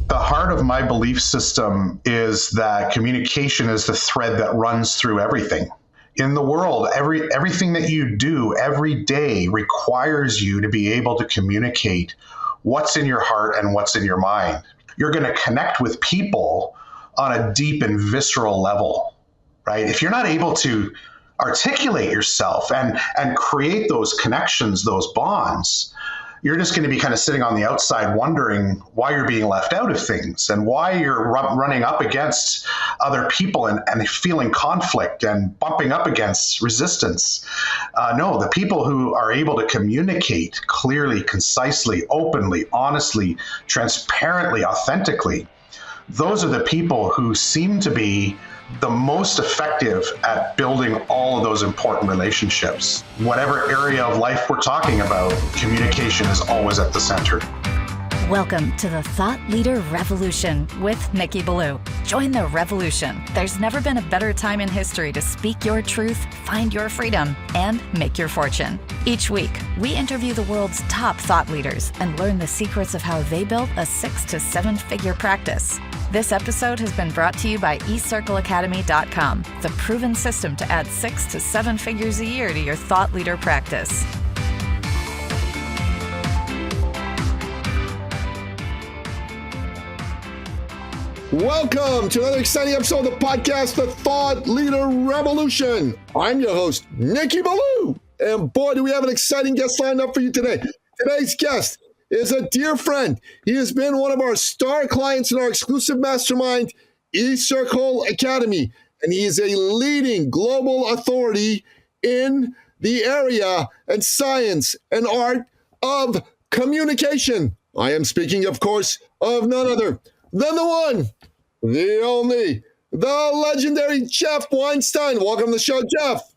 The heart of my belief system is that communication is the thread that runs through everything. In the world, everything that you do every day requires you to be able to communicate what's in your heart and what's in your mind. You're going to connect with people on a deep and visceral level, right? If you're not able to articulate yourself and create those connections, those bonds, you're just going to be kind of sitting on the outside wondering why you're being left out of things and why you're running up against other people and feeling conflict and bumping up against resistance. No, the people who are able to communicate clearly, concisely, openly, honestly, transparently, authentically, those are the people who seem to be the most effective at building all of those important relationships. Whatever area of life we're talking about, communication is always at the center. Welcome to the Thought Leader Revolution with Nikki Ballou. Join the revolution. There's never been a better time in history to speak your truth, find your freedom, and make your fortune. Each week, we interview the world's top thought leaders and learn the secrets of how they built a 6 to 7 figure practice. This episode has been brought to you by eCircleacademy.com, the proven system to add 6 to 7 figures a year to your thought leader practice. Welcome to another exciting episode of the podcast, The Thought Leader Revolution. I'm your host, Nikki Ballou. And boy, do we have an exciting guest lined up for you today. Today's guest is a dear friend. He has been one of our star clients in our exclusive mastermind, eCircle Academy. And he is a leading global authority in the area and science and art of communication. I am speaking, of course, of none other than the one, the only, the legendary Geoff Weinstein. Welcome to the show, Geoff.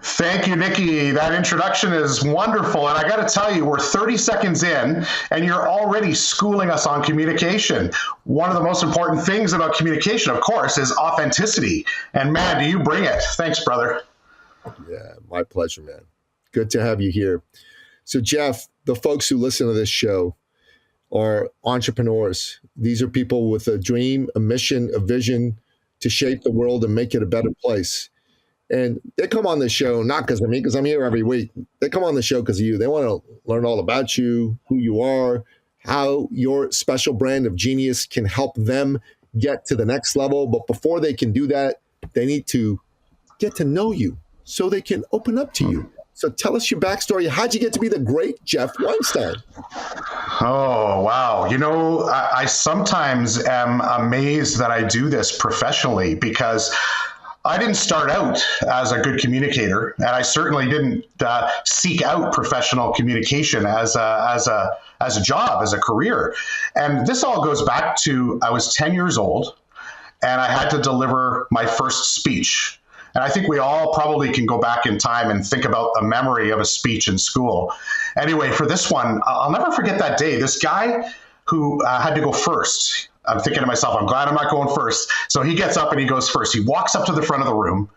Thank you, Nikki. That introduction is wonderful. And I got to tell you, we're 30 seconds in and you're already schooling us on communication. One of the most important things about communication, of course, is authenticity. And man, do you bring it. Thanks, brother. Yeah, my pleasure, man. Good to have you here. So, Geoff, the folks who listen to this show are entrepreneurs. These are people with a dream, a mission, a vision to shape the world and make it a better place. And they come on this show, not because of me, because I'm here every week. They come on the show because of you. They want to learn all about you, who you are, how your special brand of genius can help them get to the next level. But before they can do that, they need to get to know you so they can open up to you. So tell us your backstory. How'd you get to be the great Geoff Weinstein? Oh, wow. You know, I sometimes am amazed that I do this professionally because I didn't start out as a good communicator, and I certainly didn't seek out professional communication as a job, as a career. And this all goes back to I was 10 years old, and I had to deliver my first speech. And I think we all probably can go back in time and think about the memory of a speech in school. Anyway, for this one, I'll never forget that day. This guy who had to go first, I'm thinking to myself, I'm glad I'm not going first. So he gets up and he goes first. He walks up to the front of the room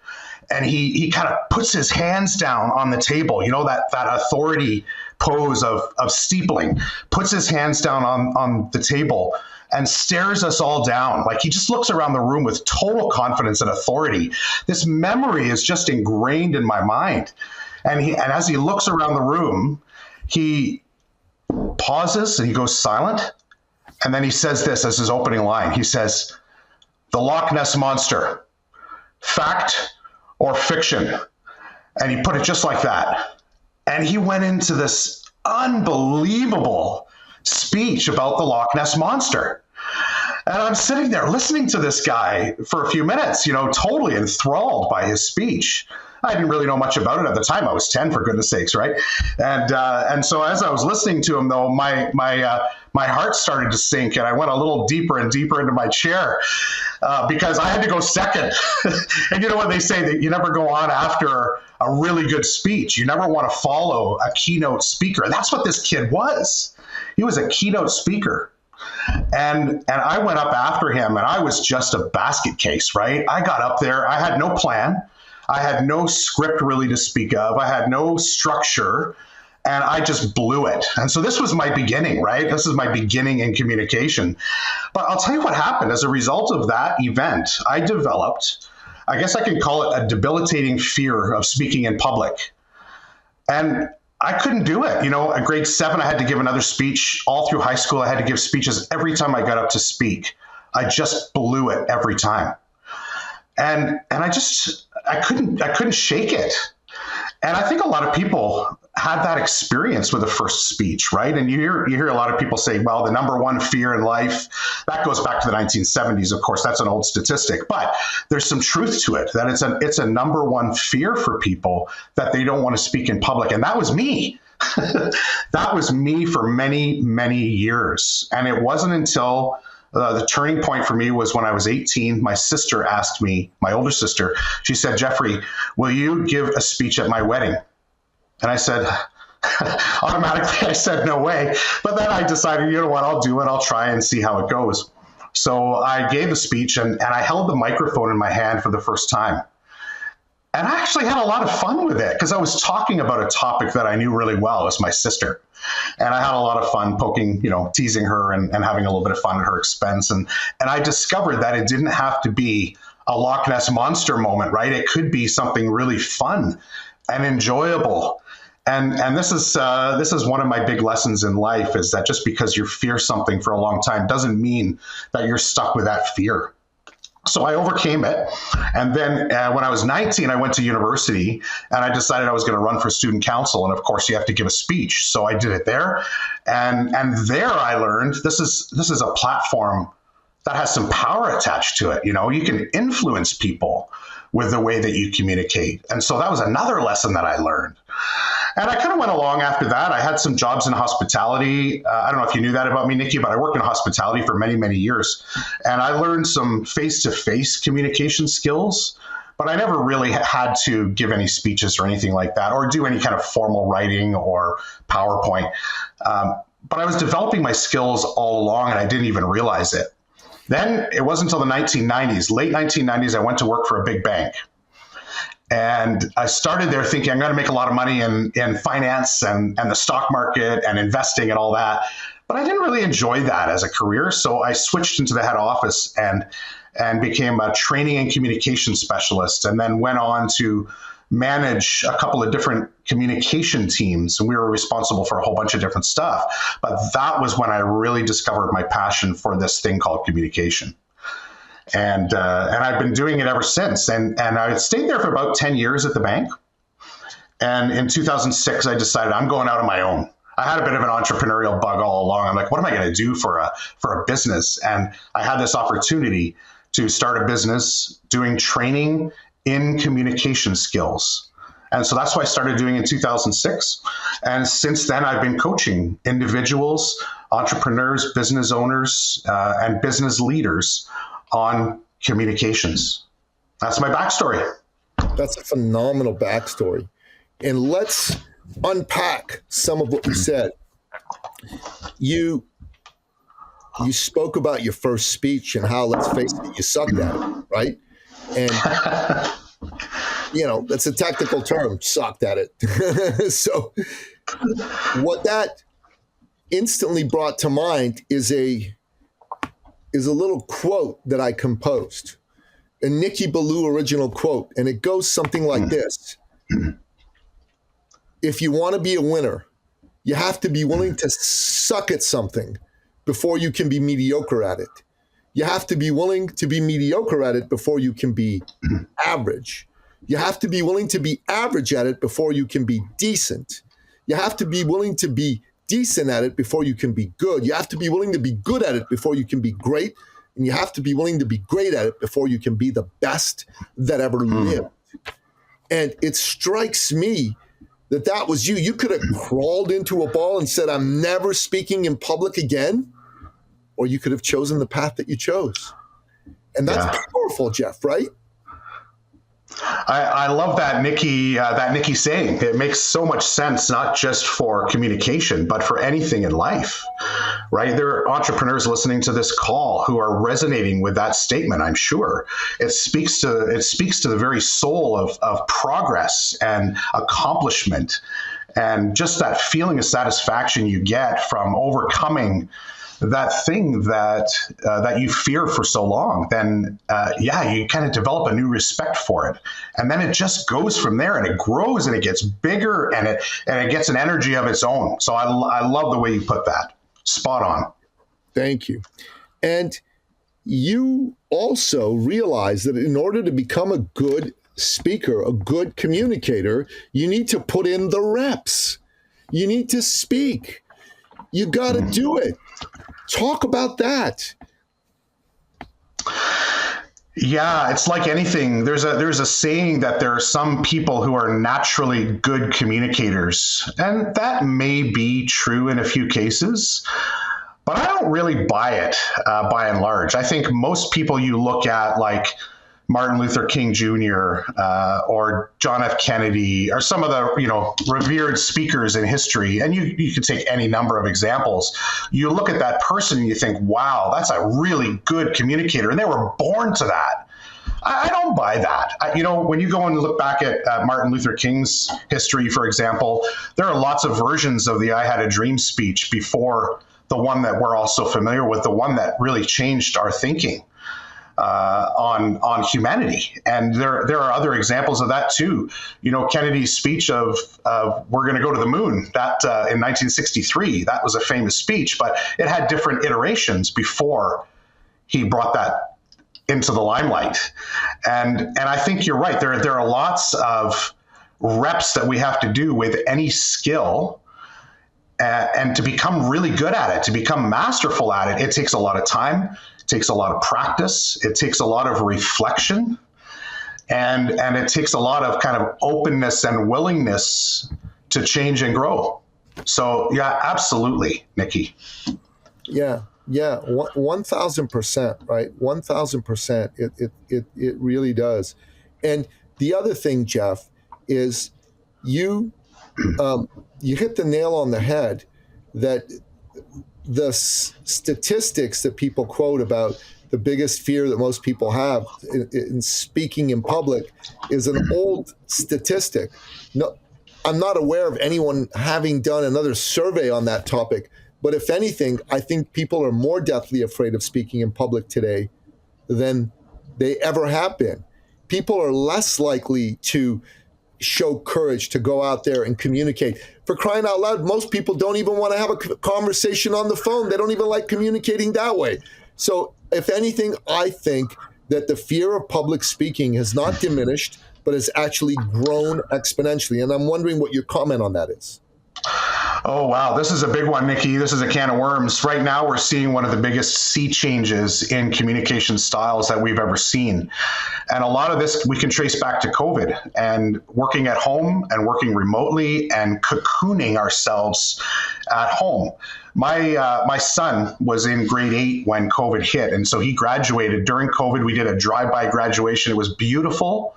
and he kind of puts his hands down on the table, you know, that authority pose of steepling, puts his hands down on the table and stares us all down. Like he just looks around the room with total confidence and authority. This memory is just ingrained in my mind. And as he looks around the room, he pauses and he goes silent. And then he says this as his opening line. He says, "The Loch Ness Monster, fact or fiction?" And he put it just like that. And he went into this unbelievable speech about the Loch Ness Monster. And I'm sitting there listening to this guy for a few minutes, you know, totally enthralled by his speech. I didn't really know much about it at the time. I was 10, for goodness sakes, right? And so as I was listening to him, though, my heart started to sink, and I went a little deeper and deeper into my chair because I had to go second. And you know what they say, that you never go on after a really good speech. You never want to follow a keynote speaker. And that's what this kid was. He was a keynote speaker. And I went up after him, and I was just a basket case, right? I got up there. I had no plan. I had no script really to speak of. I had no structure. and I just blew it. And so this was my beginning, right? This is my beginning in communication. But I'll tell you what happened. As a result of that event, I developed, I guess I can call it a debilitating fear of speaking in public. And I couldn't do it. At grade 7, I had to give another speech. All through high school, I had to give speeches every time I got up to speak. I just blew it every time. And I couldn't shake it. And I think a lot of people had that experience with the first speech, right? And you hear a lot of people say, well, the number one fear in life, that goes back to the 1970s. Of course, that's an old statistic, but there's some truth to it, that it's a number one fear for people, that they don't want to speak in public. And that was me. That was me for many, many years. And it wasn't until the turning point for me was when I was 18. My sister asked me, my older sister, she said, Jeffrey, will you give a speech at my wedding? And I said, automatically, I said, no way. But then I decided, you know what, I'll do it. I'll try and see how it goes. So I gave a speech and I held the microphone in my hand for the first time. And I actually had a lot of fun with it because I was talking about a topic that I knew really well. It was my sister. And I had a lot of fun poking, teasing her and having a little bit of fun at her expense. And I discovered that it didn't have to be a Loch Ness Monster moment, right? It could be something really fun and enjoyable. And this is one of my big lessons in life, is that just because you fear something for a long time doesn't mean that you're stuck with that fear. So I overcame it. And then when I was 19, I went to university and I decided I was going to run for student council. And of course, you have to give a speech. So I did it there. And there I learned this is a platform that has some power attached to it. You can influence people with the way that you communicate. And so that was another lesson that I learned. And I kind of went along after that. I had some jobs in hospitality. I don't know if you knew that about me, Nikki, but I worked in hospitality for many, many years. And I learned some face-to-face communication skills, but I never really had to give any speeches or anything like that, or do any kind of formal writing or PowerPoint. But I was developing my skills all along, and I didn't even realize it. Then it wasn't until the 1990s, late 1990s, I went to work for a big bank. And I started there thinking I'm going to make a lot of money in finance and the stock market and investing and all that. But I didn't really enjoy that as a career. So I switched into the head office and became a training and communication specialist, and then went on to manage a couple of different communication teams. And we were responsible for a whole bunch of different stuff. But that was when I really discovered my passion for this thing called communication. And I've been doing it ever since. And I stayed there for about 10 years at the bank. And in 2006, I decided I'm going out on my own. I had a bit of an entrepreneurial bug all along. I'm like, what am I going to do for a business? And I had this opportunity to start a business doing training in communication skills. And so that's what I started doing in 2006. And since then, I've been coaching individuals, entrepreneurs, business owners, and business leaders on communications. That's my backstory. That's a phenomenal backstory. And let's unpack some of what you said. You spoke about your first speech and how, let's face it, you sucked at it, right? And, that's a technical term, sucked at it. So what that instantly brought to mind is a little quote that I composed, a Nikki Ballou original quote, and it goes something like this. If you want to be a winner, you have to be willing to suck at something before you can be mediocre at it. You have to be willing to be mediocre at it before you can be average. You have to be willing to be average at it before you can be decent. You have to be willing to be decent at it before you can be good. You have to be willing to be good at it before you can be great. And you have to be willing to be great at it before you can be the best that ever lived. And it strikes me that was you. You could have crawled into a ball and said, I'm never speaking in public again. Or you could have chosen the path that you chose. And that's powerful, Geoff, right? I love that Nikki saying. It makes so much sense, not just for communication, but for anything in life, right? There are entrepreneurs listening to this call who are resonating with that statement, I'm sure. It speaks to the very soul of progress and accomplishment. And just that feeling of satisfaction you get from overcoming that thing that you fear for so long, then you kind of develop a new respect for it, and then it just goes from there, and it grows, and it gets bigger, and it gets an energy of its own. So I love the way you put that. Spot on. Thank you. And you also realize that in order to become a good speaker, a good communicator, you need to put in the reps. You need to speak. You got to do it. Talk about that. Yeah, it's like anything. There's a saying that there are some people who are naturally good communicators, and that may be true in a few cases, but I don't really buy it by and large. I think most people you look at, like Martin Luther King Jr. Or John F. Kennedy, or some of the revered speakers in history, and you could take any number of examples. You look at that person and you think, wow, that's a really good communicator, and they were born to that. I don't buy that. When you go and look back at Martin Luther King's history, for example, there are lots of versions of the "I Had a Dream" speech before the one that we're all so familiar with, the one that really changed our thinking on humanity. And there are other examples of that too. Kennedy's speech of we're going to go to the moon, that in 1963, that was a famous speech, but it had different iterations before he brought that into the limelight. And I think you're right. There are lots of reps that we have to do with any skill. And to become really good at it, to become masterful at it, it takes a lot of time. It takes a lot of practice. It takes a lot of reflection, and it takes a lot of kind of openness and willingness to change and grow. So yeah, absolutely, Nikki. Yeah, 1,000%, right? 1,000%. It really does. And the other thing, Geoff, is you hit the nail on the head that the statistics that people quote about the biggest fear that most people have in speaking in public is an old statistic. No, I'm not aware of anyone having done another survey on that topic, but if anything, I think people are more deathly afraid of speaking in public today than they ever have been. People are less likely to show courage to go out there and communicate. For crying out loud, most people don't even want to have a conversation on the phone. They don't even like communicating that way. So if anything, I think that the fear of public speaking has not diminished, but has actually grown exponentially. And I'm wondering what your comment on that is. Oh, wow. This is a big one, Nikki. This is a can of worms. Right now, we're seeing one of the biggest sea changes in communication styles that we've ever seen. And a lot of this we can trace back to COVID and working at home and working remotely and cocooning ourselves at home. My son was in grade 8 when COVID hit. And so he graduated during COVID. We did a drive-by graduation. It was beautiful,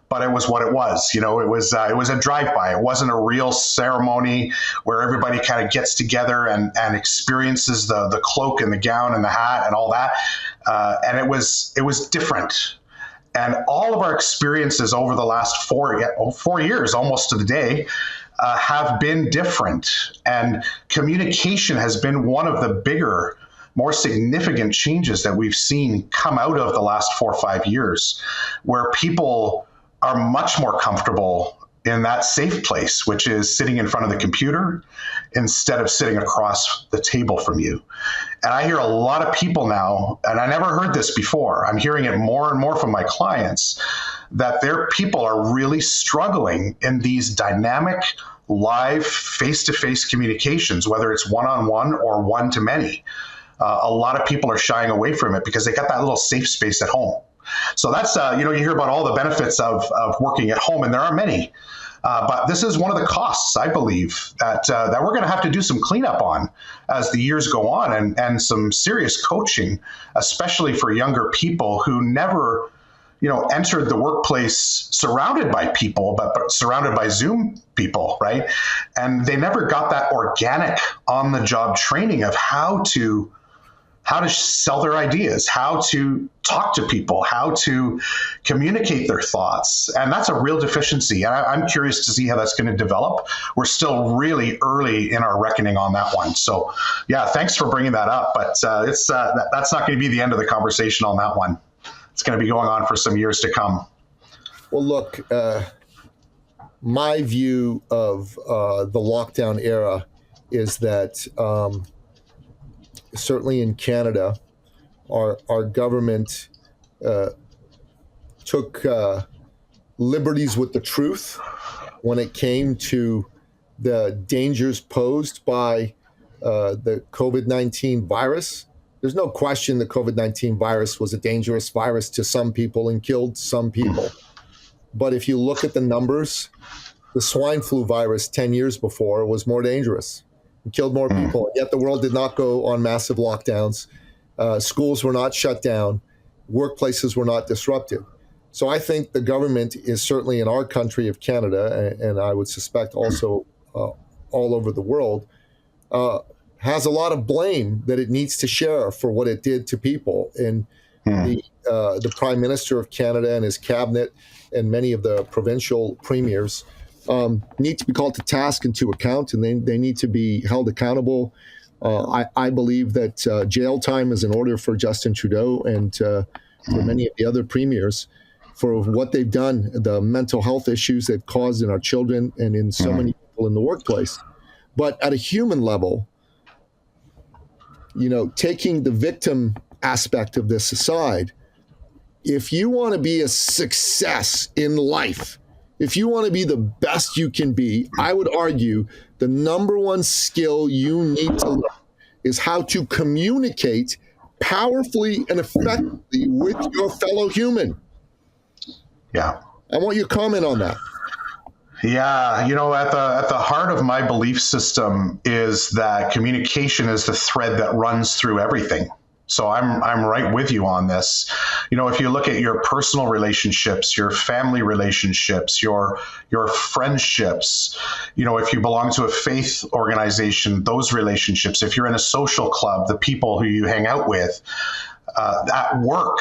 but it was what it was. It was a drive-by. It wasn't a real ceremony where everybody kind of gets together and experiences the cloak and the gown and the hat and all that. And it was different. And all of our experiences over the last 4 years, almost to the day, have been different. And communication has been one of the bigger, more significant changes that we've seen come out of the last 4 or 5 years, where people are much more comfortable in that safe place, which is sitting in front of the computer instead of sitting across the table from you. And I hear a lot of people now, and I never heard this before, I'm hearing it more and more from my clients, that their people are really struggling in these dynamic, live, face-to-face communications, whether it's one-on-one or one-to-many. A lot of people are shying away from it because they got that little safe space at home. So that's, you hear about all the benefits of working at home, and there are many. But this is one of the costs, I believe, that we're going to have to do some cleanup on as the years go on, and some serious coaching, especially for younger people who never, entered the workplace surrounded by people, but surrounded by Zoom people, right? And they never got that organic on-the-job training of how to how to sell their ideas, how to talk to people, how to communicate their thoughts. And that's a real deficiency. And I'm curious to see how that's going to develop. We're still really early in our reckoning on that one. So yeah, thanks for bringing that up. But that's not going to be the end of the conversation on that one. It's going to be going on for some years to come. Well, look, my view of the lockdown era is that certainly in Canada, our government took liberties with the truth when it came to the dangers posed by the COVID-19 virus. There's no question the COVID-19 virus was a dangerous virus to some people and killed some people. But if you look at the numbers, the swine flu virus 10 years before was more dangerous. It killed more people. Yet the world did not go on massive lockdowns. Schools were not shut down. Workplaces were not disrupted. So I think the government is certainly in our country of Canada, and I would suspect also all over the world, has a lot of blame that it needs to share for what it did to people. And the Prime Minister of Canada and his cabinet and many of the provincial premiers need to be called to task and to account, and they need to be held accountable. I believe that jail time is in order for Justin Trudeau and for many of the other premiers for what they've done, the mental health issues they've caused in our children and in so many people in the workplace. But at a human level, taking the victim aspect of this aside, if you want to be a success in life, if you want to be the best you can be, I would argue the number one skill you need to learn is how to communicate powerfully and effectively with your fellow human. Yeah. I want your comment on that. Yeah, at the heart of my belief system is that communication is the thread that runs through everything. So I'm right with you on this. If you look at your personal relationships, your family relationships, your friendships, if you belong to a faith organization, those relationships, if you're in a social club, the people who you hang out with, at work,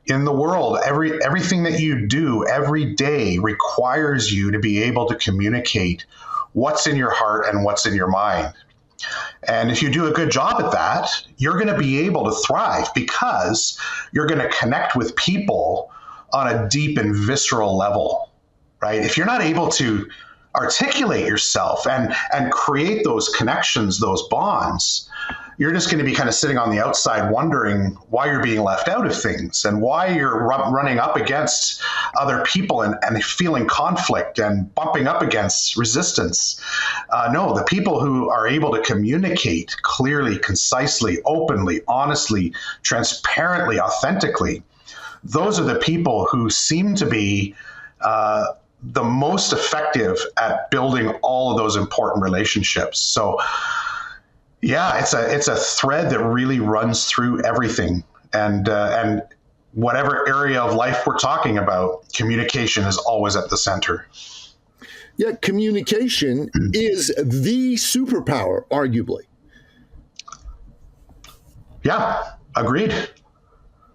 in the world, everything that you do every day requires you to be able to communicate what's in your heart and what's in your mind. And if you do a good job at that, you're going to be able to thrive because you're going to connect with people on a deep and visceral level, right? If you're not able to articulate yourself and create those connections, those bonds, you're just going to be kind of sitting on the outside wondering why you're being left out of things and why you're running up against other people and feeling conflict and bumping up against resistance. No, the people who are able to communicate clearly, concisely, openly, honestly, transparently, authentically, those are the people who seem to be the most effective at building all of those important relationships. So yeah, it's a thread that really runs through everything, and whatever area of life we're talking about, communication is always at the center. Yeah, communication is the superpower, arguably. Yeah, agreed.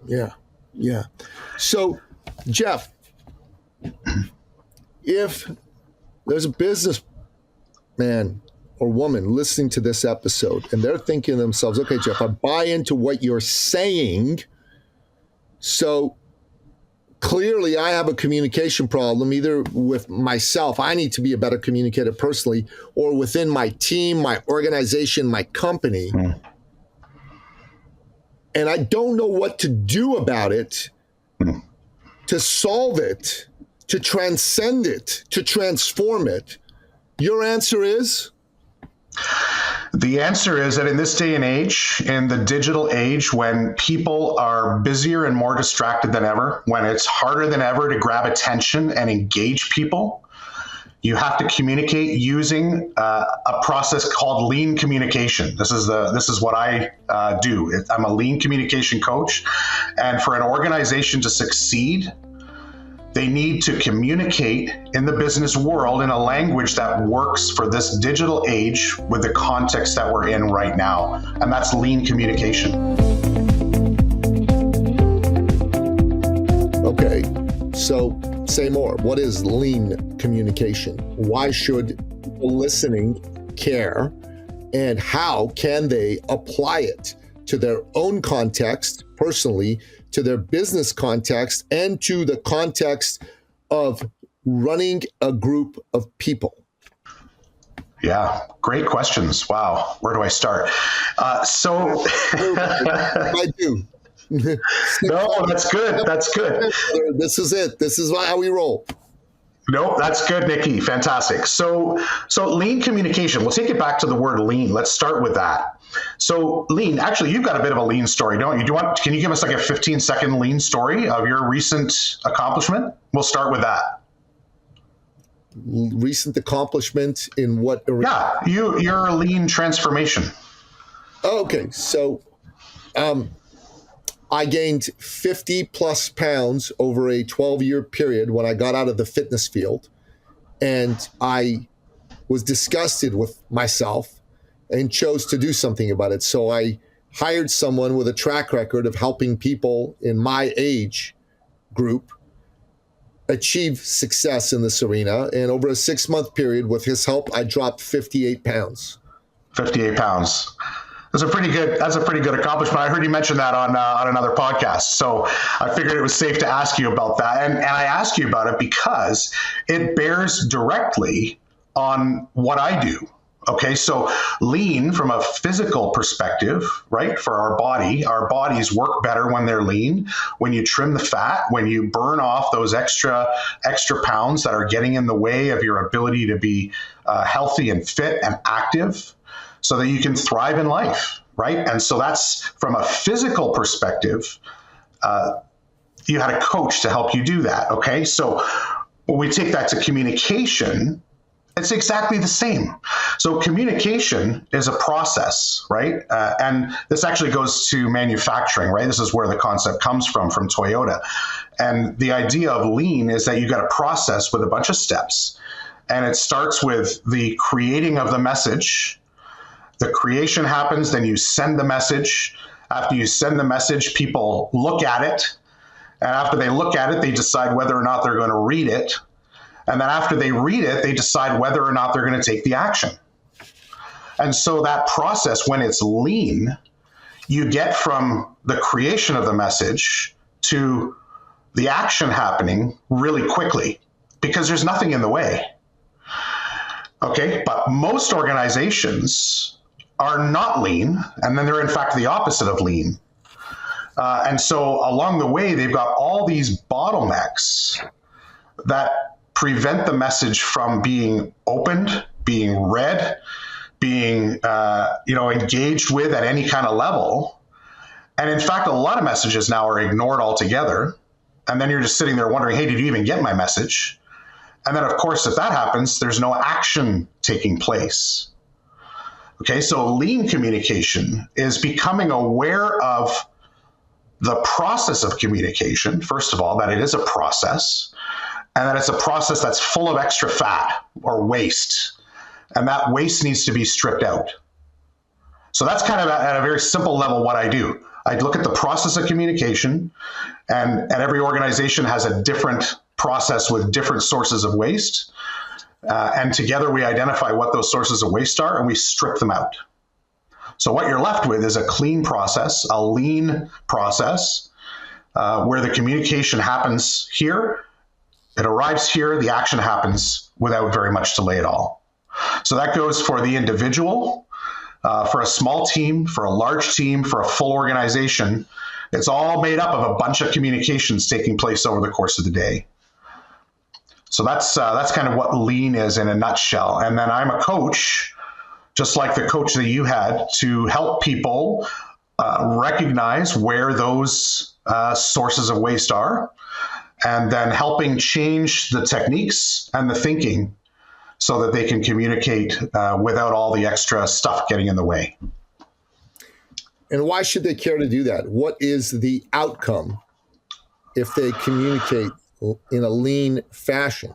Yeah. So, Geoff, if there's a businessman or woman listening to this episode and they're thinking to themselves, okay, Geoff, I buy into what you're saying. So clearly I have a communication problem, either with myself, I need to be a better communicator personally, or within my team, my organization, my company. And I don't know what to do about it, to solve it, to transcend it, to transform it. Your answer is? The answer is that in this day and age, in the digital age, when people are busier and more distracted than ever, when it's harder than ever to grab attention and engage people, you have to communicate using a process called lean communication. This is what I do. I'm a lean communication coach, and for an organization to succeed, They need to communicate in the business world in a language that works for this digital age with the context that we're in right now. And that's lean communication. Okay, so say more. What is lean communication? Why should people listening care? And how can they apply it to their own context, personally, to their business context, and to the context of running a group of people? Yeah, great questions. Wow, where do I start? I do. No, that's good. That's good. This is it. This is how we roll. No, that's good, Nikki. Fantastic. So lean communication, we'll take it back to the word lean. Let's start with that. So lean, actually, you've got a bit of a lean story, don't you? Can you give us like a 15-second lean story of your recent accomplishment? We'll start with that. Recent accomplishment in what area? Yeah, your lean transformation. Oh, okay. So I gained 50 plus pounds over a 12-year period when I got out of the fitness field. And I was disgusted with myself and chose to do something about it. So I hired someone with a track record of helping people in my age group achieve success in this arena. And over a 6-month period, with his help, I dropped 58 pounds. 58 pounds. That's a pretty good accomplishment. I heard you mention that on another podcast. So I figured it was safe to ask you about that. And I ask you about it because it bears directly on what I do. Okay, so lean from a physical perspective, right? For our bodies work better when they're lean. When you trim the fat, when you burn off those extra pounds that are getting in the way of your ability to be healthy and fit and active, so that you can thrive in life, right? And so that's from a physical perspective. You had a coach to help you do that, okay? So when we take that to communication, it's exactly the same. So communication is a process, right? And this actually goes to manufacturing, right? This is where the concept comes from Toyota. And the idea of lean is that you've got a process with a bunch of steps. And it starts with the creating of the message. The creation happens, then you send the message. After you send the message, people look at it. And after they look at it, they decide whether or not they're going to read it. And then after they read it, they decide whether or not they're going to take the action. And so that process, when it's lean, you get from the creation of the message to the action happening really quickly because there's nothing in the way. Okay, but most organizations are not lean, and then they're in fact the opposite of lean. And so along the way, they've got all these bottlenecks that prevent the message from being opened, being read, being engaged with at any kind of level. And in fact, a lot of messages now are ignored altogether. And then you're just sitting there wondering, hey, did you even get my message? And then, of course, if that happens, there's no action taking place. Okay, so lean communication is becoming aware of the process of communication, first of all, that it is a process, and that it's a process that's full of extra fat or waste. And that waste needs to be stripped out. So that's kind of at a very simple level what I do. I look at the process of communication, and every organization has a different process with different sources of waste. And together we identify what those sources of waste are and we strip them out. So what you're left with is a clean process, a lean process, where the communication happens here, it arrives here, the action happens without very much delay at all. So that goes for the individual, for a small team, for a large team, for a full organization. It's all made up of a bunch of communications taking place over the course of the day. So that's kind of what lean is in a nutshell. And then I'm a coach, just like the coach that you had, to help people recognize where those sources of waste are, and then helping change the techniques and the thinking so that they can communicate without all the extra stuff getting in the way. And why should they care to do that? What is the outcome if they communicate in a lean fashion?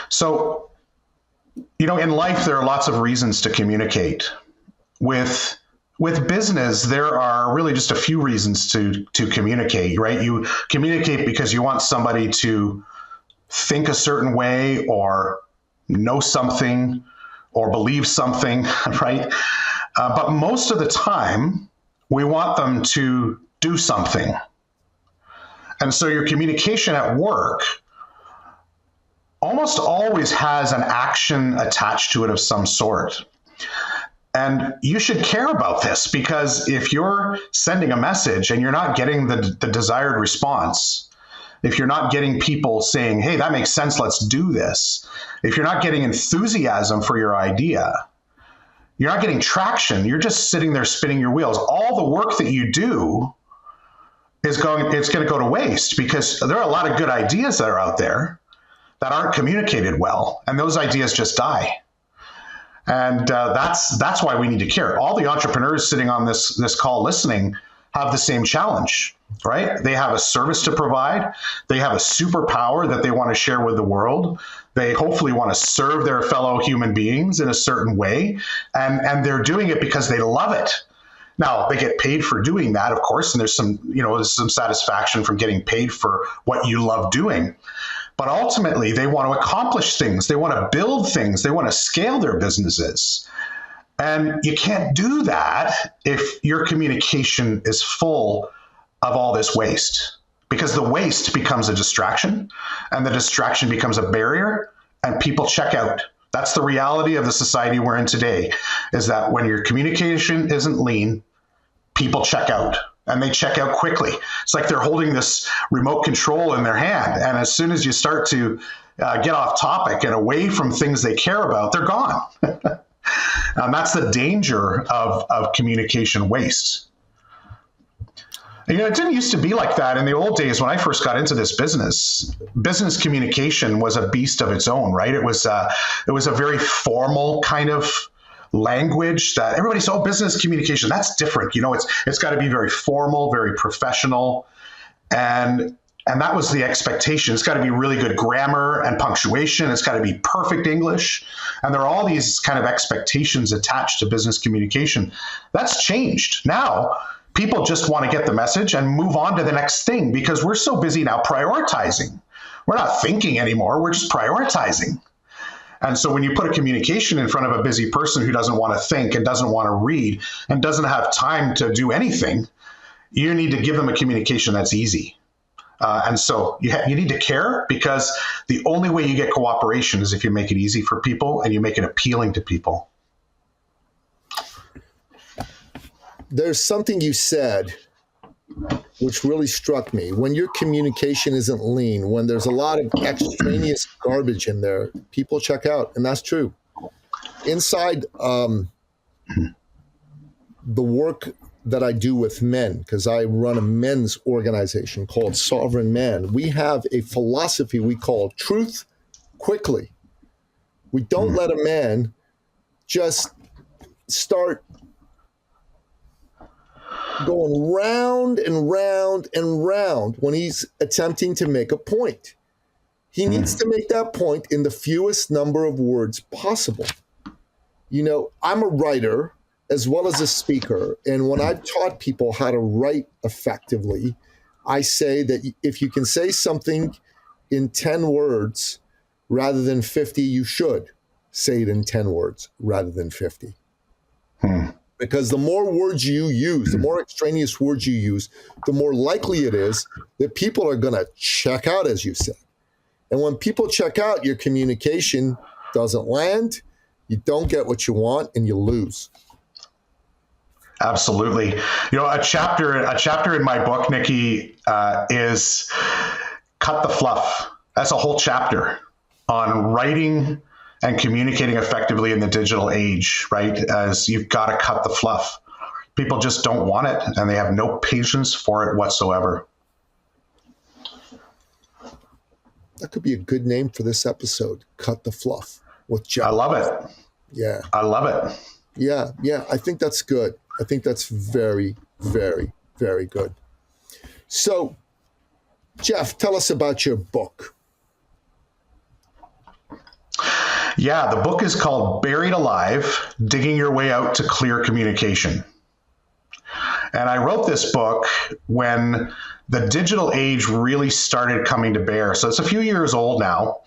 So, in life, there are lots of reasons to communicate. With business, there are really just a few reasons to communicate, right? You communicate because you want somebody to think a certain way or know something or believe something, right? But most of the time, we want them to do something. And so your communication at work almost always has an action attached to it of some sort. And you should care about this, because if you're sending a message and you're not getting the desired response, if you're not getting people saying, hey, that makes sense, let's do this, if you're not getting enthusiasm for your idea, you're not getting traction, you're just sitting there spinning your wheels. All the work that you do it's going to go to waste, because there are a lot of good ideas that are out there that aren't communicated well, and those ideas just die. And that's why we need to care. All the entrepreneurs sitting on this call listening have the same challenge, right? They have a service to provide. They have a superpower that they want to share with the world. They hopefully want to serve their fellow human beings in a certain way. And they're doing it because they love it. Now, they get paid for doing that, of course, and there's some satisfaction from getting paid for what you love doing. But ultimately, they want to accomplish things. They want to build things. They want to scale their businesses. And you can't do that if your communication is full of all this waste, because the waste becomes a distraction, and the distraction becomes a barrier, and people check out. That's the reality of the society we're in today, is that when your communication isn't lean, people check out. And they check out quickly. It's like they're holding this remote control in their hand. And as soon as you start to get off topic and away from things they care about, they're gone. And that's the danger of communication waste. It didn't used to be like that in the old days. When I first got into this business communication was a beast of its own, right? It was a very formal kind of language that everybody said, business communication, that's different. It's got to be very formal, very professional. And that was the expectation. It's got to be really good grammar and punctuation. It's got to be perfect English. And there are all these kind of expectations attached to business communication. That's changed. Now, people just want to get the message and move on to the next thing, because we're so busy now prioritizing. We're not thinking anymore. We're just prioritizing. And so when you put a communication in front of a busy person who doesn't want to think and doesn't want to read and doesn't have time to do anything, you need to give them a communication that's easy. And so you need to care, because the only way you get cooperation is if you make it easy for people and you make it appealing to people. There's something you said which really struck me. When your communication isn't lean, when there's a lot of extraneous garbage in there, people check out, and that's true. Inside the work that I do with men, because I run a men's organization called Sovereign Man, we have a philosophy we call truth quickly. We don't let a man just start going round and round and round when he's attempting to make a point. He needs to make that point in the fewest number of words possible. I'm a writer as well as a speaker, and when I've taught people how to write effectively, I say that if you can say something in 10 words rather than 50, you should say it in 10 words rather than 50. Because the more words you use, the more extraneous words you use, the more likely it is that people are going to check out, as you said. And when people check out, your communication doesn't land, you don't get what you want, and you lose. Absolutely. A chapter in my book, Nikki, is Cut the Fluff. That's a whole chapter on writing and communicating effectively in the digital age, right? As you've got to cut the fluff. People just don't want it, and they have no patience for it whatsoever. That could be a good name for this episode, Cut the Fluff with Geoff. I love it. Yeah. I love it. Yeah. I think that's good. I think that's very, very, very good. So Geoff, tell us about your book. Yeah, the book is called Buried Alive, Digging Your Way Out to Clear Communication. And I wrote this book when the digital age really started coming to bear. So it's a few years old now,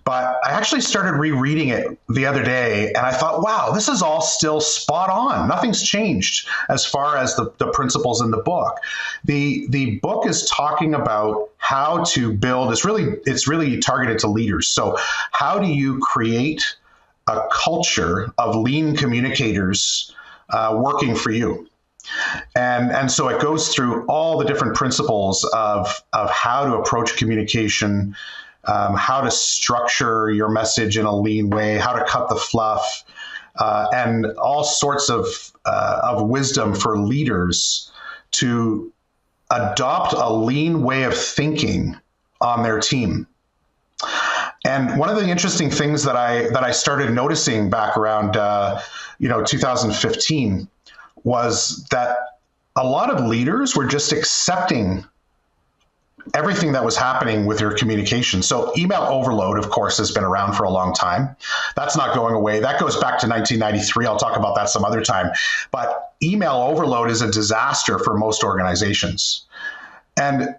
but I actually started rereading it the other day and I thought, wow, this is all still spot on. Nothing's changed as far as the principles in the book. The book is talking about how to build, it's really targeted to leaders. So how do you create a culture of lean communicators working for you? And so it goes through all the different principles of how to approach communication, how to structure your message in a lean way, how to cut the fluff, and all sorts of wisdom for leaders to adopt a lean way of thinking on their team. And one of the interesting things that I started noticing back around 2015 was that a lot of leaders were just accepting everything that was happening with your communication. So email overload, of course, has been around for a long time. That's not going away. That goes back to 1993. I'll talk about that some other time. But email overload is a disaster for most organizations. And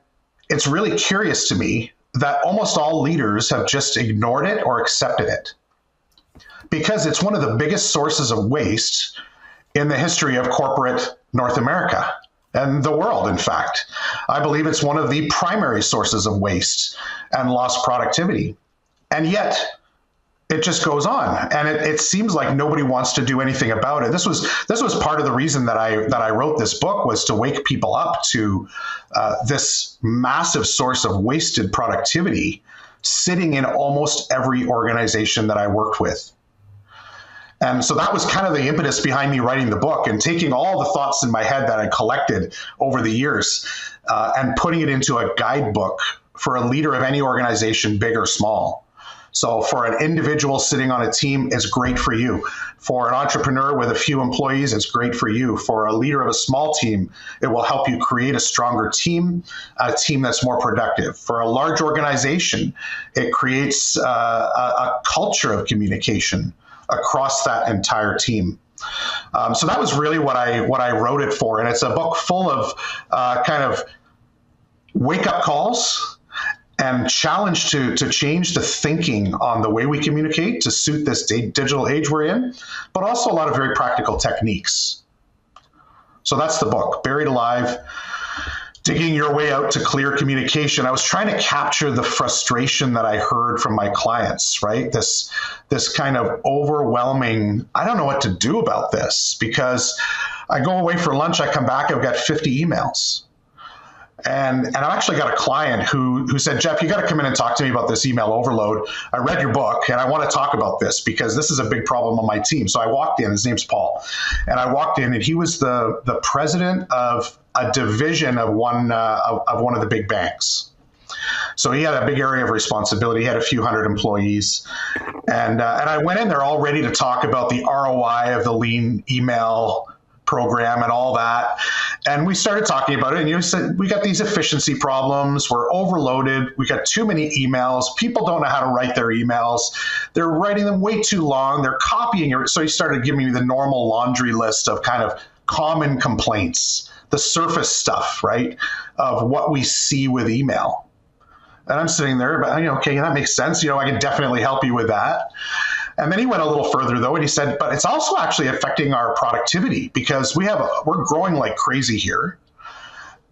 it's really curious to me that almost all leaders have just ignored it or accepted it, because it's one of the biggest sources of waste in the history of corporate North America and the world, in fact. I believe it's one of the primary sources of waste and lost productivity. And yet, it just goes on. And it seems like nobody wants to do anything about it. This was part of the reason that I wrote this book, was to wake people up to this massive source of wasted productivity sitting in almost every organization that I worked with. And so that was kind of the impetus behind me writing the book and taking all the thoughts in my head that I collected over the years and putting it into a guidebook for a leader of any organization, big or small. So for an individual sitting on a team, it's great for you. For an entrepreneur with a few employees, it's great for you. For a leader of a small team, it will help you create a stronger team, a team that's more productive. For a large organization, it creates a culture of communication across that entire team. So that was really what I wrote it for. And it's a book full of kind of wake-up calls and challenge to change the thinking on the way we communicate to suit this digital age we're in, but also a lot of very practical techniques. So that's the book, Buried Alive, Digging Your Way Out to Clear Communication. I was trying to capture the frustration that I heard from my clients, right? This kind of overwhelming, I don't know what to do about this, because I go away for lunch, I come back, I've got 50 emails. And I've actually got a client who said, Geoff, you got to come in and talk to me about this email overload. I read your book and I want to talk about this because this is a big problem on my team. So I walked in, his name's Paul, and I walked in and he was the president of a division of one of the big banks. So he had a big area of responsibility. He had a few hundred employees. And I went in there all ready to talk about the ROI of the lean email program and all that. And we started talking about it. And you said, we got these efficiency problems. We're overloaded. We got too many emails. People don't know how to write their emails. They're writing them way too long. They're copying it. So he started giving me the normal laundry list of kind of common complaints, the surface stuff, right, of what we see with email. And I'm sitting there, but okay, that makes sense. I can definitely help you with that. And then he went a little further, though, and he said, but it's also actually affecting our productivity because we're growing like crazy here.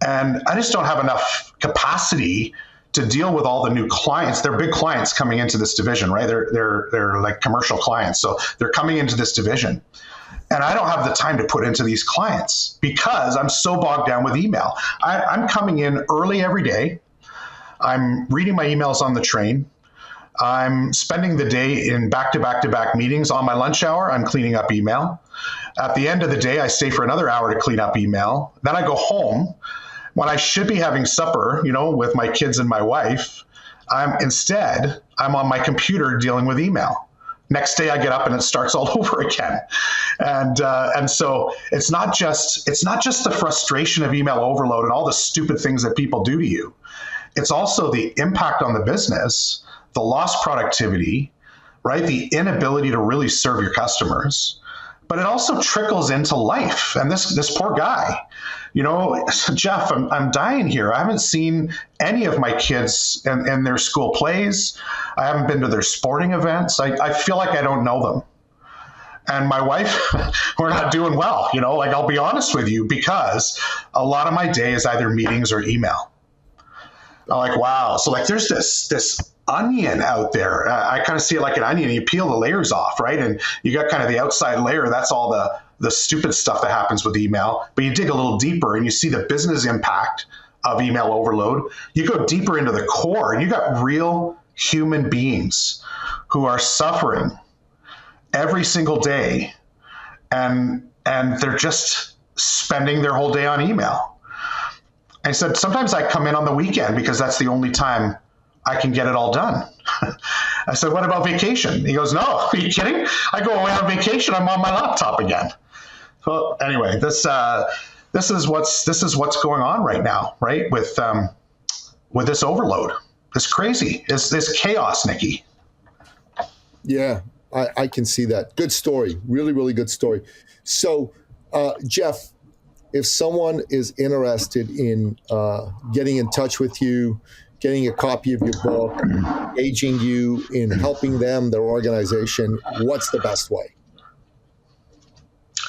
And I just don't have enough capacity to deal with all the new clients. They're big clients coming into this division, right? They're like commercial clients. So they're coming into this division. And I don't have the time to put into these clients because I'm so bogged down with email. I'm coming in early every day. I'm reading my emails on the train. I'm spending the day in back-to-back-to-back meetings. On my lunch hour, I'm cleaning up email. At the end of the day, I stay for another hour to clean up email. Then I go home. When I should be having supper, with my kids and my wife, I'm on my computer dealing with email. Next day, I get up and it starts all over again. And so it's not just the frustration of email overload and all the stupid things that people do to you. it's also the impact on the business, the lost productivity, right? The inability to really serve your customers. But it also trickles into life. And this poor guy, Geoff, I'm dying here. I haven't seen any of my kids in their school plays. I haven't been to their sporting events. I feel like I don't know them. And my wife, we're not doing well, I'll be honest with you, because a lot of my day is either meetings or email. I'm like, wow. So there's this onion out there. I kind of see it like an onion. You peel the layers off, right? And you got kind of the outside layer. That's all the stupid stuff that happens with email. But you dig a little deeper and you see the business impact of email overload. You go deeper into the core and you got real human beings who are suffering every single day. And they're just spending their whole day on email. I said, sometimes I come in on the weekend because that's the only time I can get it all done. I said, what about vacation? He goes, no, are you kidding? I go away on vacation, I'm on my laptop again. Well, anyway, this is what's going on right now, right? With this overload, this crazy, this chaos, Nikki. Yeah, I can see that. Good story. Really, really good story. So, Geoff, if someone is interested in getting in touch with you, getting a copy of your book, engaging you in helping them, their organization, what's the best way?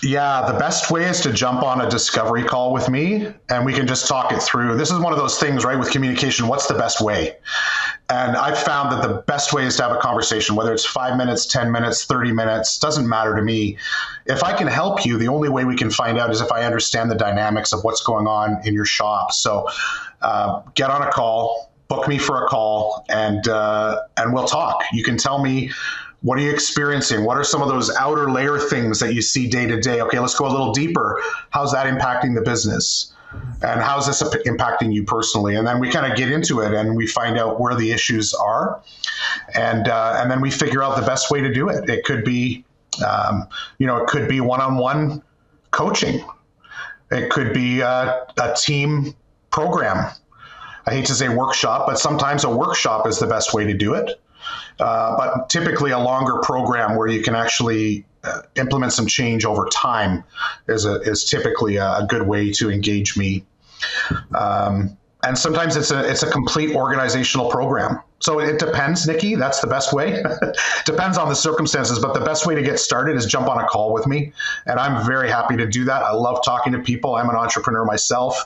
Yeah, the best way is to jump on a discovery call with me and we can just talk it through. This is one of those things, right, with communication, what's the best way? And I've found that the best way is to have a conversation, whether it's 5 minutes, 10 minutes, 30 minutes, doesn't matter to me. If I can help you, the only way we can find out is if I understand the dynamics of what's going on in your shop. So get on a call, book me for a call, and we'll talk. You can tell me, what are you experiencing? What are some of those outer layer things that you see day to day? Okay, let's go a little deeper. How's that impacting the business? And how's this impacting you personally? And then we kind of get into it and we find out where the issues are. And then we figure out the best way to do it. It could be, it could be one-on-one coaching. It could be a team program. I hate to say workshop, but sometimes a workshop is the best way to do it. But typically a longer program where you can actually implement some change over time is typically a good way to engage me. And sometimes it's a complete organizational program. So it depends, Nikki. That's the best way. Depends on the circumstances, but the best way to get started is jump on a call with me. And I'm very happy to do that. I love talking to people. I'm an entrepreneur myself.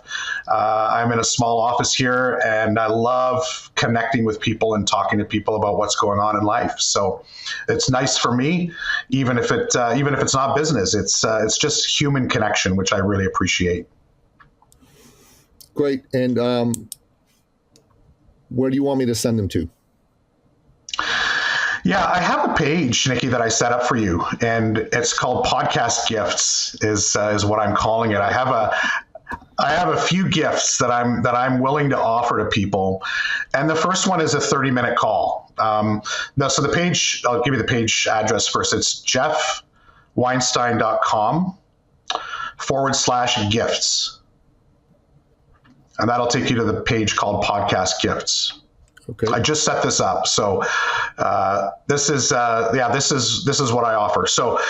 I'm in a small office here and I love connecting with people and talking to people about what's going on in life. So it's nice for me, even if it's not business, it's just human connection, which I really appreciate. Great. And where do you want me to send them to? Yeah, I have a page, Nikki, that I set up for you, and it's called Podcast Gifts. Is what I'm calling it. I have a few gifts that I'm willing to offer to people, and the first one is a 30-minute call. So the page, I'll give you the page address first. It's geoffweinstein.com/gifts. And that'll take you to the page called Podcast Gifts. Okay. I just set this up. So this is what I offer. So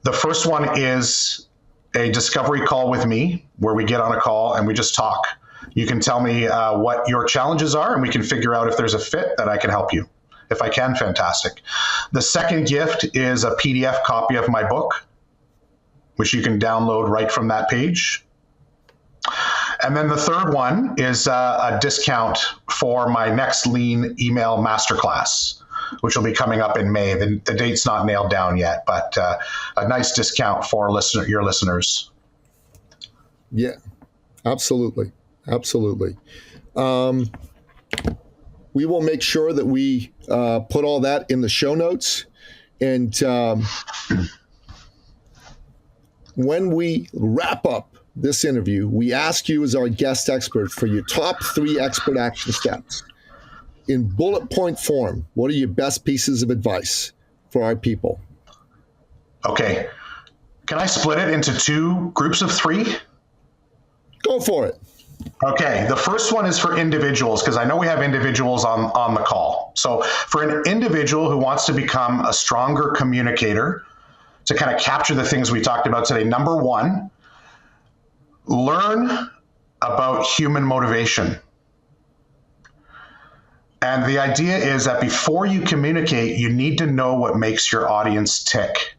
the first one is a discovery call with me where we get on a call and we just talk. You can tell me what your challenges are and we can figure out if there's a fit that I can help you. If I can, fantastic. The second gift is a PDF copy of my book, which you can download right from that page. And then the third one is a discount for my next lean email masterclass, which will be coming up in May. The date's not nailed down yet, but a nice discount for your listeners. Yeah, absolutely. Absolutely. We will make sure that we put all that in the show notes. And when we wrap up this interview, we ask you as our guest expert for your top 3 expert action steps. In bullet point form, what are your best pieces of advice for our people? Okay. Can I split it into 2 groups of 3? Go for it. Okay, the first one is for individuals, because I know we have individuals on the call. So for an individual who wants to become a stronger communicator, to kind of capture the things we talked about today, number one, learn about human motivation. And the idea is that before you communicate, you need to know what makes your audience tick.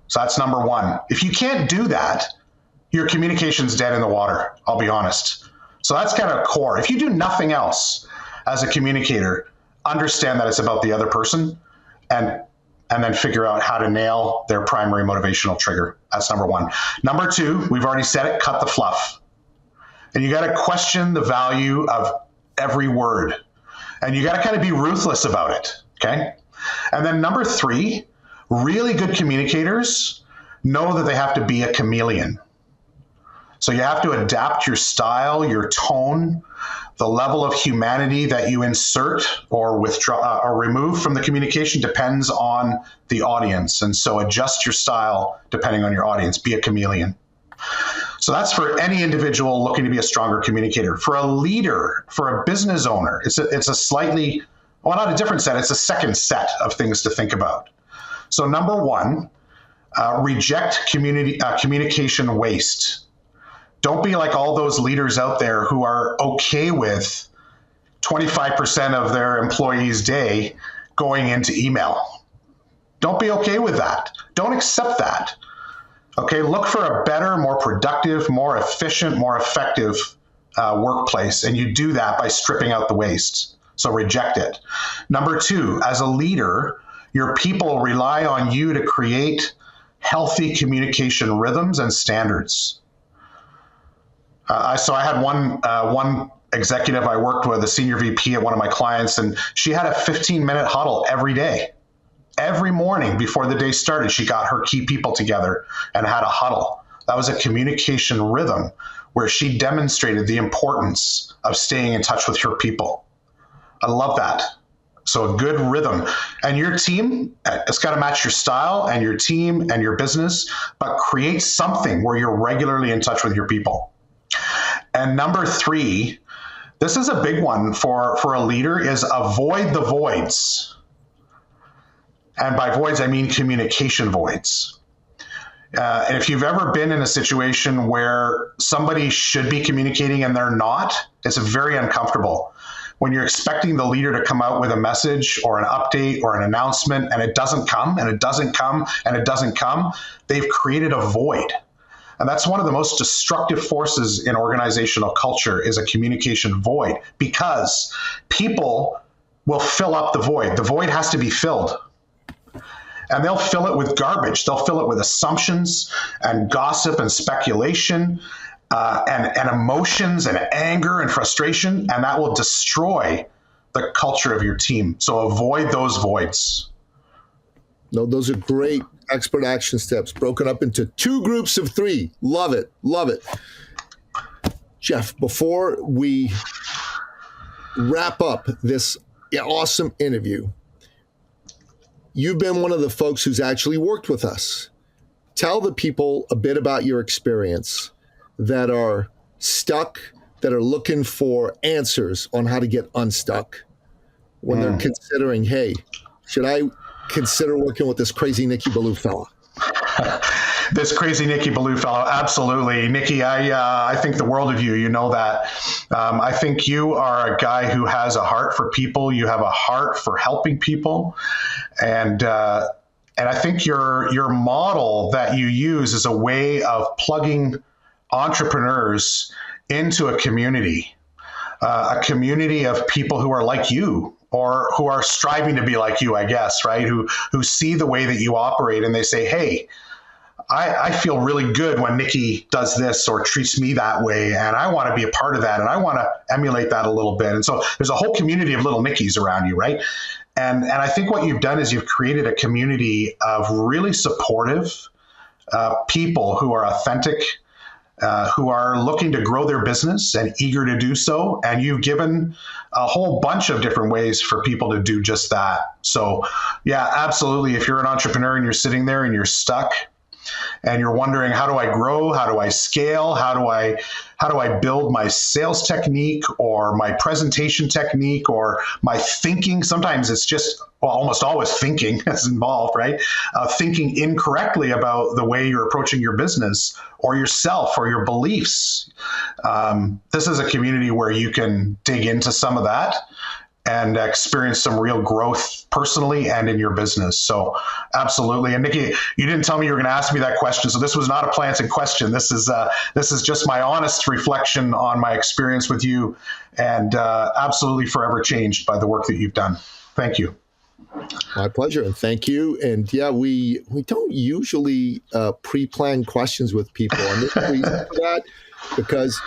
So that's number one. If you can't do that, your communication's dead in the water, I'll be honest. So that's kind of core. If you do nothing else as a communicator, understand that it's about the other person and then figure out how to nail their primary motivational trigger. That's number one. Number two, we've already said it, cut the fluff. And you got to question the value of every word. And you got to kind of be ruthless about it, okay? And then number three, really good communicators know that they have to be a chameleon. So you have to adapt your style, your tone, the level of humanity that you insert or withdraw or remove from the communication depends on the audience. And so adjust your style depending on your audience. Be a chameleon. So that's for any individual looking to be a stronger communicator. For a leader, for a business owner, it's a slightly, well, not a different set, it's a second set of things to think about. So number one, reject communication waste. Don't be like all those leaders out there who are okay with 25% of their employees' day going into email. Don't be okay with that. Don't accept that. Okay, look for a better, more productive, more efficient, more effective workplace, and you do that by stripping out the waste. So reject it. Number two, as a leader, your people rely on you to create healthy communication rhythms and standards. So I had one executive I worked with, a senior VP at one of my clients, and she had a 15-minute huddle every day. Every morning before the day started, she got her key people together and had a huddle. That was a communication rhythm where she demonstrated the importance of staying in touch with her people. I love that. So a good rhythm. And your team, it's got to match your style and your team and your business, but create something where you're regularly in touch with your people. And number three, this is a big one for a leader, is avoid the voids. And by voids, I mean communication voids. And if you've ever been in a situation where somebody should be communicating and they're not, it's very uncomfortable. When you're expecting the leader to come out with a message or an update or an announcement and it doesn't come and it doesn't come and it doesn't come, they've created a void. And that's one of the most destructive forces in organizational culture is a communication void, because people will fill up the void. The void has to be filled. And they'll fill it with garbage. They'll fill it with assumptions and gossip and speculation and emotions and anger and frustration, and that will destroy the culture of your team. So avoid those voids. No, those are great expert action steps broken up into 2 groups of 3. Love it. Love it. Geoff, before we wrap up this awesome interview, you've been one of the folks who's actually worked with us. Tell the people a bit about your experience that are stuck, that are looking for answers on how to get unstuck when they're considering, hey, should I consider working with this crazy Nikki Ballou fella? This crazy Nikki Ballou fellow, absolutely. Nikki, I think the world of you. You know that. I think you are a guy who has a heart for people. You have a heart for helping people, and I think your model that you use is a way of plugging entrepreneurs into a community of people who are like you, or who are striving to be like you, I guess, right? Who see the way that you operate and they say, hey, I feel really good when Nikki does this or treats me that way, and I want to be a part of that, and I want to emulate that a little bit. And so there's a whole community of little Nickies around you, right? And I think what you've done is you've created a community of really supportive people who are authentic, who are looking to grow their business and eager to do so. And you've given a whole bunch of different ways for people to do just that. So yeah, absolutely. If you're an entrepreneur and you're sitting there and you're stuck, and you're wondering, how do I grow? How do I scale? How do I build my sales technique or my presentation technique or my thinking? Sometimes it's just, well, almost always thinking is involved, right? Thinking incorrectly about the way you're approaching your business or yourself or your beliefs. This is a community where you can dig into some of that and experience some real growth personally and in your business. So absolutely. And Nikki, you didn't tell me you were going to ask me that question. So this was not a planted question. This is just my honest reflection on my experience with you, and absolutely forever changed by the work that you've done. Thank you. My pleasure, and thank you. And yeah, we don't usually pre-plan questions with people, and there's a reason for that, because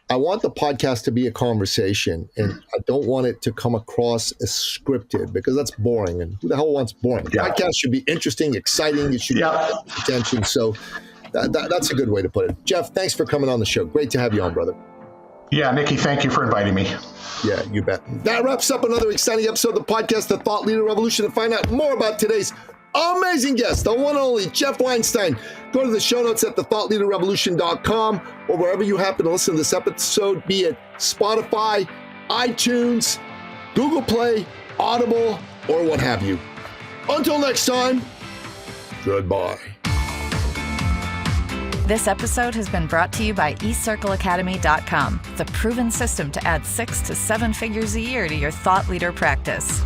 I want the podcast to be a conversation, and I don't want it to come across as scripted, because that's boring. And who the hell wants boring? Yeah. Podcast should be interesting, exciting. It should get attention. So that's a good way to put it. Geoff, thanks for coming on the show. Great to have you on, brother. Yeah, Nikki, thank you for inviting me. Yeah, you bet. That wraps up another exciting episode of the podcast, The Thought Leader Revolution. To find out more about today's amazing guest, the one and only Geoff Weinstein, go to the show notes at thethoughtleaderrevolution.com, or wherever you happen to listen to this episode, be it Spotify, iTunes, Google Play, Audible, or what have you. Until next time, goodbye. This episode has been brought to you by eCircleAcademy.com, the proven system to add 6 to 7 figures a year to your thought leader practice.